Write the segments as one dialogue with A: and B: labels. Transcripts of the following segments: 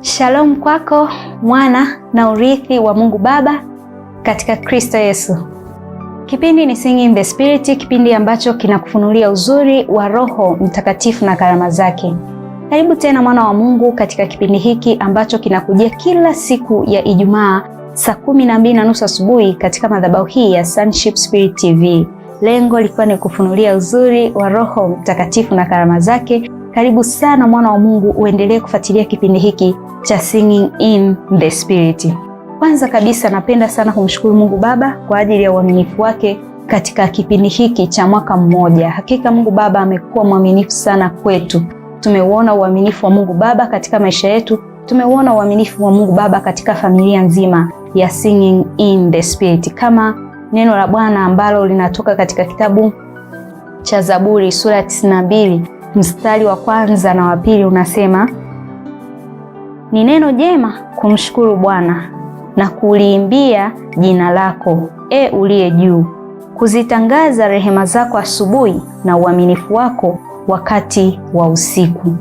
A: Shalom kwako mwana na urithi wa Mungu Baba katika Kristo Yesu. Kipindi ni Singing in the Spirit, kipindi ambacho kinakufunulia uzuri wa Roho Mtakatifu na karama zake. Karibu tena mwana wa Mungu katika kipindi hiki ambacho kinakujia kila siku ya Ijumaa saa 12:30 asubuhi katika madhabahu hii ya Sonship Spirit TV. Lengo likiwa ni kufunulia uzuri wa Roho Mtakatifu na karama zake. Karibu sana mwana wa Mungu, uendelee kufuatilia kipindi hiki cha Singing in the Spirit. Kwanza kabisa napenda sana kumshukuru Mungu Baba kwa ajili ya uaminifu wake katika kipindi hiki cha mwaka mmoja. Hakika Mungu Baba amekuwa mwaminifu sana kwetu. Tumeuona uaminifu wa Mungu Baba katika maisha yetu. Tumeuona uaminifu wa Mungu Baba katika familia nzima ya Singing in the Spirit. Kama neno la Bwana ambalo linatoka katika kitabu cha Zaburi sura 92 mstari wa 1 na wa 2 unasema, ni neno jema kumshukuru Bwana na kuliimbia jina lako, uliye juu, kuzitangaza rehema zako asubuhi na uaminifu wako wakati wa usiku.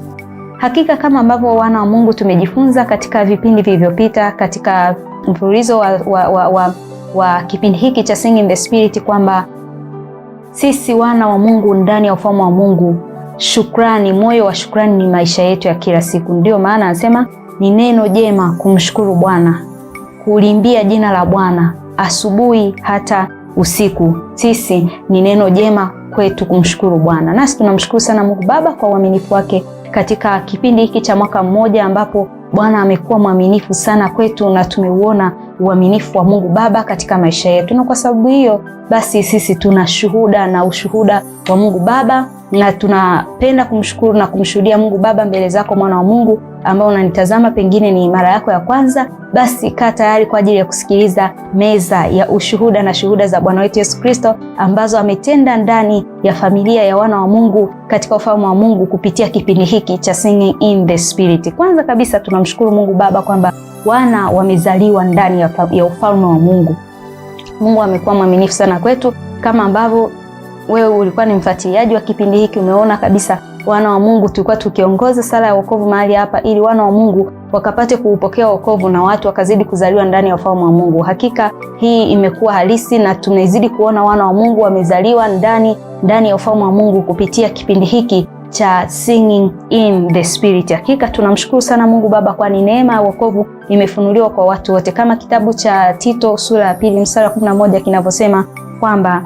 A: Hakika kama ambavyo wana wa Mungu tumejifunza katika vipindi vilivyopita katika mfululizo wa kipindi hiki cha Singing in the Spirit, kwamba sisi wana wa Mungu ndani ya ufalme wa Mungu, shukrani, moyo wa shukrani ni maisha yetu ya kila siku. Ndio maana anasema ni neno jema kumshukuru Bwana, kuliimbia jina la Bwana asubuhi hata usiku. Sisi ni neno jema kwetu kumshukuru Bwana. Nasi tunamshukuru sana Mungu Baba kwa uaminifu wake katika kipindi hiki cha mwaka mmoja, ambapo Bwana amekuwa mwaminifu sana kwetu na tumeuona uaminifu wa Mungu Baba katika maisha yetu. Na kwa sababu hiyo basi sisi tuna shuhuda na ushuhuda wa Mungu Baba, na tunapenda kumshukuru na kumshuhudia Mungu Baba mbele zako mwana wa Mungu ambao unanitazama, pengine ni mara yako ya kwanza. Basi kaa tayari kwa ajili ya kusikiliza meza ya ushuhuda na shuhuda za Bwana wetu Yesu Kristo ambazo ametenda ndani ya familia ya wana wa Mungu katika ufalme wa Mungu kupitia kipindi hiki cha Singing in the Spirit. Kwanza kabisa tunamshukuru Mungu Baba kwamba wana wamezaliwa ndani ya ufalme wa Mungu. Mungu amekuwa mwaminifu sana kwetu. Kama ambavyo wewe ulikuwa ni mfuatiliaji wa kipindi hiki, umeona kabisa wana wa Mungu tulikuwa tukiongoza sala ya wokovu mahali hapa ili wana wa Mungu wakapate kuupokea wokovu na watu wakazidi kuzaliwa ndani ya ufalme wa Mungu. Hakika hii imekuwa halisi na tunazidi kuona wana wa Mungu wamezaliwa ndani ya ufalme wa Mungu kupitia kipindi hiki cha Singing in the Spirit. Hakika tunamshukuru sana Mungu Baba, kwani neema ya wokovu imefunuliwa kwa watu wote, kama kitabu cha Tito sura ya 2 mstari wa 11 kinavyosema kwamba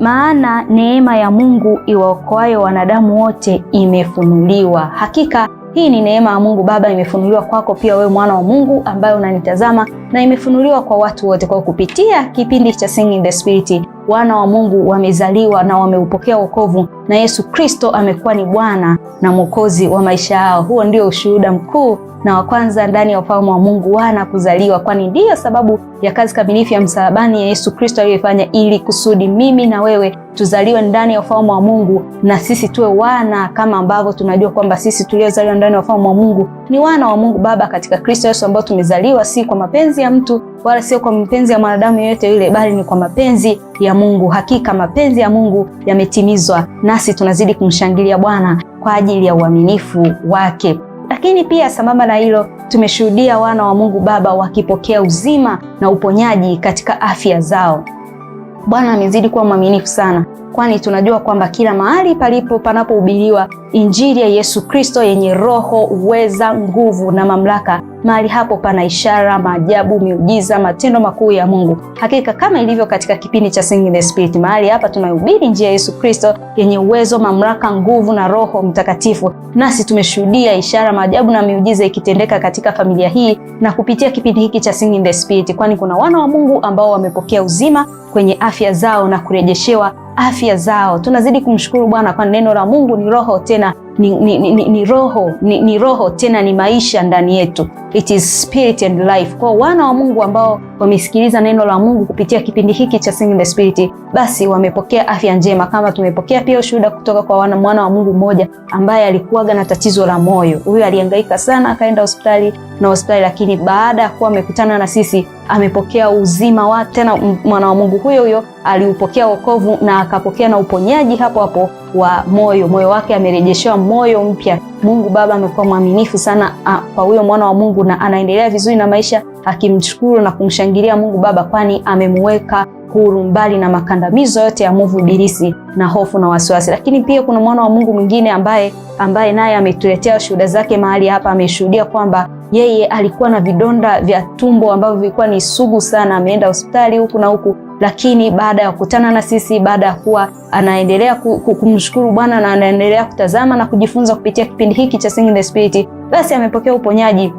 A: maana neema ya Mungu iwaokoayo wanadamu wote imefunuliwa. Hakika hii ni neema ya Mungu Baba imefunuliwa kwako pia wewe mwana wa Mungu ambaye unanitazama, na imefunuliwa kwa watu wote. Kwa kupitia kipindi cha Singing in the Spirit, wana wa Mungu wamezaliwa na wameupokea wokovu, na Yesu Kristo amekuwa ni Bwana na Mwokozi wa maisha yao. Huo ndio ushuhuda mkuu na wa kwanza ndani ya ufalme wa Mungu, wana kuzaliwa, kwani ndiyo sababu ya kazi kamilifu ya msalabani ya Yesu Kristo aliyofanya ili kusudi mimi na wewe tuzaliwe ndani ya ufalme wa Mungu na sisi tuwe wana, kama ambavyo tunajua kwamba sisi tuliozaliwa ndani ya ufalme wa Mungu ni wana wa Mungu Baba katika Kristo Yesu, ambao tumezaliwa si kwa mapenzi ya mtu wala sio kwa mapenzi ya mwanadamu yeyote yule, bali ni kwa mapenzi ya Mungu. Hakika mapenzi ya Mungu yametimizwa, nasi tunazidi kumshangilia Bwana kwa ajili ya uaminifu wake. Lakini pia sambamba na hilo, tumeshuhudia wana wa Mungu Baba wakipokea uzima na uponyaji katika afya zao. Bwana amezidi kuwa mwaminifu sana, kwani tunajua kwamba kila mahali panapohubiriwa Injili ya Yesu Kristo yenye roho, uweza, nguvu na mamlaka, mahali hapo pana ishara, maajabu, miujiza, matendo makuu ya Mungu. Hakika kama ilivyo katika kipindi cha Singing in the Spirit, mahali hapa tunahubiri Injili ya Yesu Kristo yenye uwezo, mamlaka, nguvu na Roho Mtakatifu. Nasi tumeshuhudia ishara, maajabu na miujiza ikitendeka katika familia hii na kupitia kipindi hiki cha Singing in the Spirit, kwani kuna wana wa Mungu ambao wamepokea uzima kwenye afya zao na kurejeshewa afya zao. Tunazidi kumshukuru Bwana kwa neno la Mungu ni roho, tena ni roho tena ni maisha ndani yetu. It is spirit and life. Kwa wana wa Mungu ambao wamesikiliza neno la Mungu kupitia kipindi hiki cha Singing in the Spirit, basi wamepokea afya njema, kama tumepokea pia ushuhuda kutoka kwa mwana wa Mungu mmoja ambaye alikuwaga na tatizo la moyo. Huyu alihangaika sana, akaenda hospitali na hospitali, lakini baada ya kuwa amekutana na sisi amepokea uzima wa tena. Mwana wa Mungu huyo aliupokea wokovu na akapokea na uponyaji hapo hapo wa moyo. Moyo wake amerejeshewa moyo mpya. Mungu Baba amekuwa mwaminifu sana kwa huyo mwana wa Mungu, na anaendelea vizuri na maisha, akimshukuru na kumshangilia Mungu Baba, kwani amemuweka huru mbali na makandamizo yote ya mwovu ibilisi na hofu na wasiwasi. Lakini pia kuna mwana wa Mungu mwingine ambaye naye ametuletea shuhuda zake mahali hapa. Ameshuhudia kwamba yeye alikuwa na vidonda vya tumbo ambavyo vilikuwa ni sugu sana, ameenda hospitali huku na huku, lakini baada ya kukutana na sisi, baada ya kuwa anaendelea kumshukuru Bwana na anaendelea kutazama na kujifunza kupitia kipindi hiki cha Singing in the Spirit, basi amepokea uponyaji,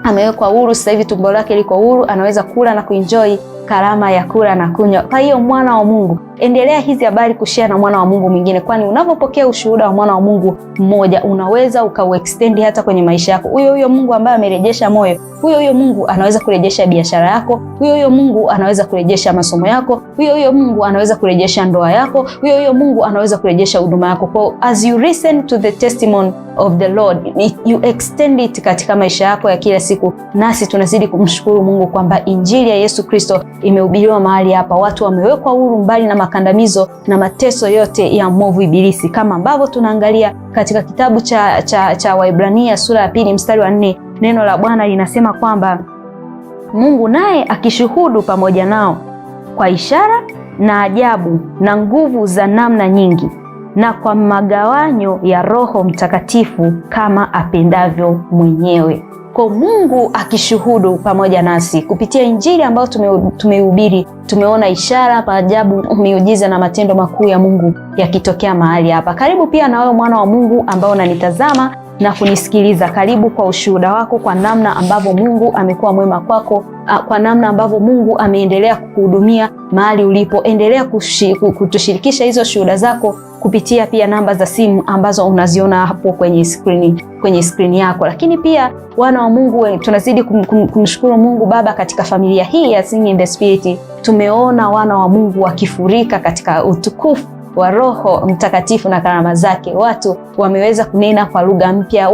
A: amewekwa huru. Sasa hivi tumbo lake liko huru, anaweza kula na kuenjoy karama ya kula na kunywa. Kwa hiyo mwana wa Mungu, endelea hizi habari kushare na mwana wa Mungu mwingine, kwani unapopokea ushuhuda wa mwana wa Mungu mmoja unaweza ukauextend hata kwenye maisha yako. Huyo Mungu ambaye amerejesha moyo, huyo Mungu anaweza kurejesha biashara yako, huyo Mungu anaweza kurejesha masomo yako, huyo Mungu anaweza kurejesha ndoa yako, huyo Mungu anaweza kurejesha huduma yako. Kwa as you listen to the testimony of the Lord, you extend it katika maisha yako ya kila siku. Nasi tunazidi kumshukuru Mungu kwamba injili ya Yesu Kristo imehubiriwa mahali hapa, watu wamewekwa huru mbali na makandamizo na mateso yote ya mwovu ibilisi, kama ambavyo tunaangalia katika kitabu cha Waebrania sura ya 2 mstari wa 4. Neno la Bwana linasema kwamba Mungu naye akishuhudu pamoja nao kwa ishara na ajabu na nguvu za namna nyingi na kwa magawanyo ya Roho Mtakatifu kama apendavyo mwenyewe. Kwa Mungu akishuhudu pamoja nasi kupitia injili ambayo tumehubiri, tumeona ishara, maajabu, miujiza na matendo makuu ya Mungu yakitokea mahali hapa. Karibu pia na wewe mwana wa Mungu ambao unanitazama na kunisikiliza. Karibu kwa ushuhuda wako, kwa namna ambavyo Mungu amekuwa mwema kwako, kwa namna ambavyo Mungu ameendelea kukuhudumia mahali ulipo. Endelea kutushirikisha hizo shuhuda zako kupitia pia namba za simu ambazo unaziona hapo kwenye screen yako. Lakini pia wana wa Mungu, tunazidi kumshukuru Mungu Baba katika familia hii ya Singing in the Spirit. Tumeona wana wa Mungu wakifurika katika utukufu wa Roho Mtakatifu na karama zake. Watu wameweza kunena kwa lugha mpya,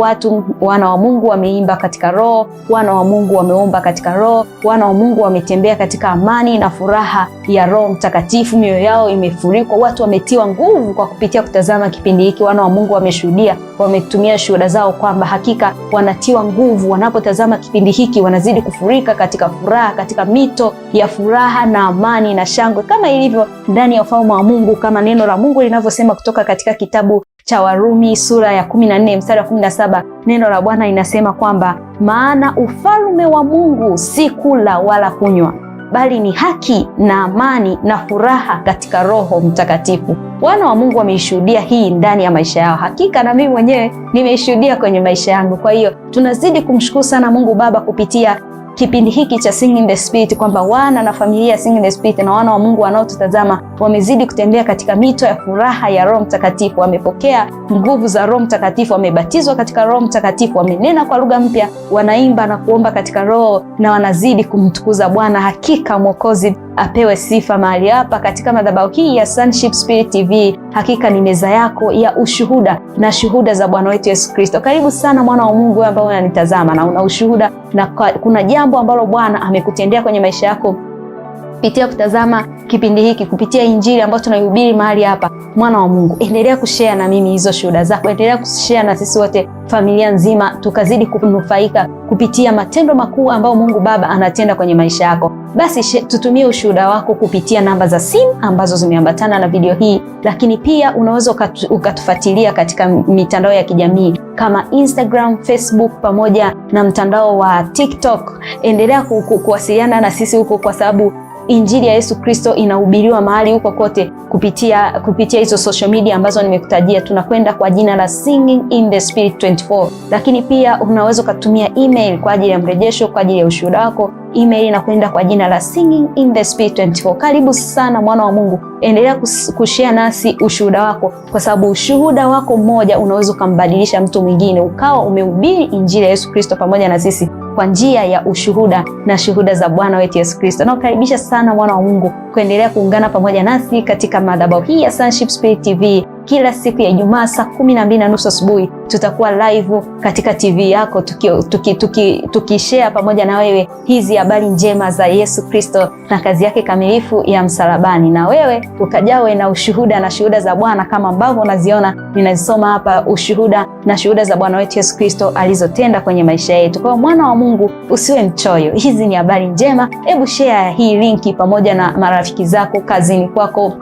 A: wana wa Mungu wameimba katika Roho, wana wa Mungu wameomba katika Roho, wana wa Mungu wametembea katika amani na furaha ya Roho Mtakatifu. Mioyo yao imefurikwa, watu wametiwa nguvu kwa kupitia kutazama kipindi hiki. Wana wa Mungu wameshuhudia, wametumia shuhuda zao kwamba hakika wanatiwa nguvu wanapotazama kipindi hiki, wanazidi kufurika katika furaha, katika mito ya furaha na amani na shangwe, kama ilivyo ndani ya ufalme wa Mungu, kama neno la Mungu linavyosema kutoka katika kitabu cha Warumi sura ya 14 mstari wa 17. Neno la Bwana linasema kwamba maana ufalme wa Mungu si kula wala kunywa, bali ni haki na amani na furaha katika Roho Mtakatifu. Wana wa Mungu wameishuhudia hii ndani ya maisha yao. Hakika na mimi mwenyewe nimeishuhudia kwenye maisha yangu. Kwa hiyo tunazidi kumshukuru sana Mungu Baba kupitia kipindi hiki cha Singing in the Spirit, kwamba wana na familia Singing in the Spirit na wana wa Mungu wanaotutazama wamezidi kutembea katika mito ya furaha ya Roho Mtakatifu. Wamepokea nguvu za Roho Mtakatifu, wamebatizwa katika Roho Mtakatifu, wamenena kwa lugha mpya, wanaimba na kuomba katika Roho, na wanazidi kumtukuza Bwana. Hakika Mwokozi apewe sifa mahali hapa katika madhabahu hii ya Sonship Spirit TV. Hakika ni meza yako ya ushuhuda na shuhuda za Bwana wetu Yesu Kristo. Karibu sana mwana wa Mungu ambao unanitazama na una ushuhuda, na kuna jambo ambalo Bwana amekutendea kwenye maisha yako kupitia kutazama kipindi hiki, kupitia injili ambayo tunaihubiri mahali hapa. Mwana wa Mungu, endelea kushare na mimi hizo shuhuda zako, endelea kushare na sisi wote, familia nzima, tukazidi kunufaika kupitia matendo makuu ambayo Mungu Baba anatenda kwenye maisha yako. Basi tutumie ushuhuda wako kupitia namba za simu ambazo zimeambatana na video hii, lakini pia unaweza ukatufuatilia katika mitandao ya kijamii kama Instagram, Facebook pamoja na mtandao wa TikTok. Endelea kuwasiliana na sisi huko, kwa sababu injili ya Yesu Kristo inahubiriwa mahali huko kote kupitia hizo social media ambazo nimekutajia. Tunakwenda kwa jina la Singing in the Spirit 24. Lakini pia unaweza kutumia email kwa ajili ya mrejesho, kwa ajili ya ushuhuda wako. Email inakwenda kwa jina la Singing in the Spirit 24. Karibu sana mwana wa Mungu, endelea kushare nasi ushuhuda wako, kwa sababu ushuhuda wako mmoja unaweza kumbadilisha mtu mwingine, ukawa umehubiri injili ya Yesu Kristo pamoja na sisi kwa njia ya ushuhuda na shuhuda za Bwana wetu Yesu Kristo. Na kukaribisha sana mwana wa Mungu kuendelea kuungana pamoja nasi katika madhabahu hii ya Sonship Spirit TV kila siku ya Ijumaa saa 12:30 asubuhi tutakuwa live katika TV yako tukishare pamoja na wewe hizi habari njema za Yesu Kristo na kazi yake kamilifu ya msalabani, na wewe ukajawe na ushuhuda na shuhuda za Bwana kama ambavyo unaziona ninazisoma hapa, ushuhuda na shuhuda za Bwana wetu Yesu Kristo alizotenda kwenye maisha yetu. Kwa mwana wa Mungu, usiwe mchoyo, hizi ni habari njema. Hebu share hii linki pamoja na marafiki zako, kazini kwako,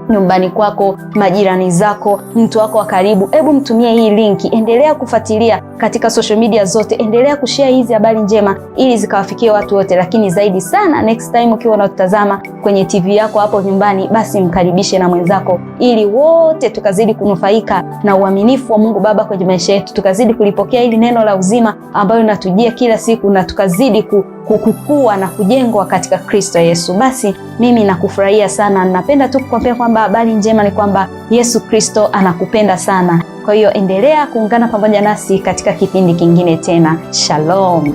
A: nyumbani kwako, majirani zako, mtu wako wa karibu. Hebu mtumie hii linki. Endelea kufuatilia katika social media zote, endelea kushare hizi habari njema ili zikawafikie watu wote. Lakini zaidi sana, next time ukiwa unatazama kwenye TV yako hapo nyumbani, basi mkaribishe na mwenzako, ili wote tukazidi kunufaika na uaminifu wa Mungu Baba kwenye maisha yetu, tukazidi kulipokea hili neno la uzima ambalo linatujia kila siku, na tukazidi kukua na kujengwa katika Kristo Yesu. Basi mimi nakufurahia sana. Napenda tu kukwambia kwamba habari njema ni kwamba Yesu Kristo anakupenda sana. Kwa hiyo endelea kuungana pamoja nasi katika kipindi kingine tena. Shalom.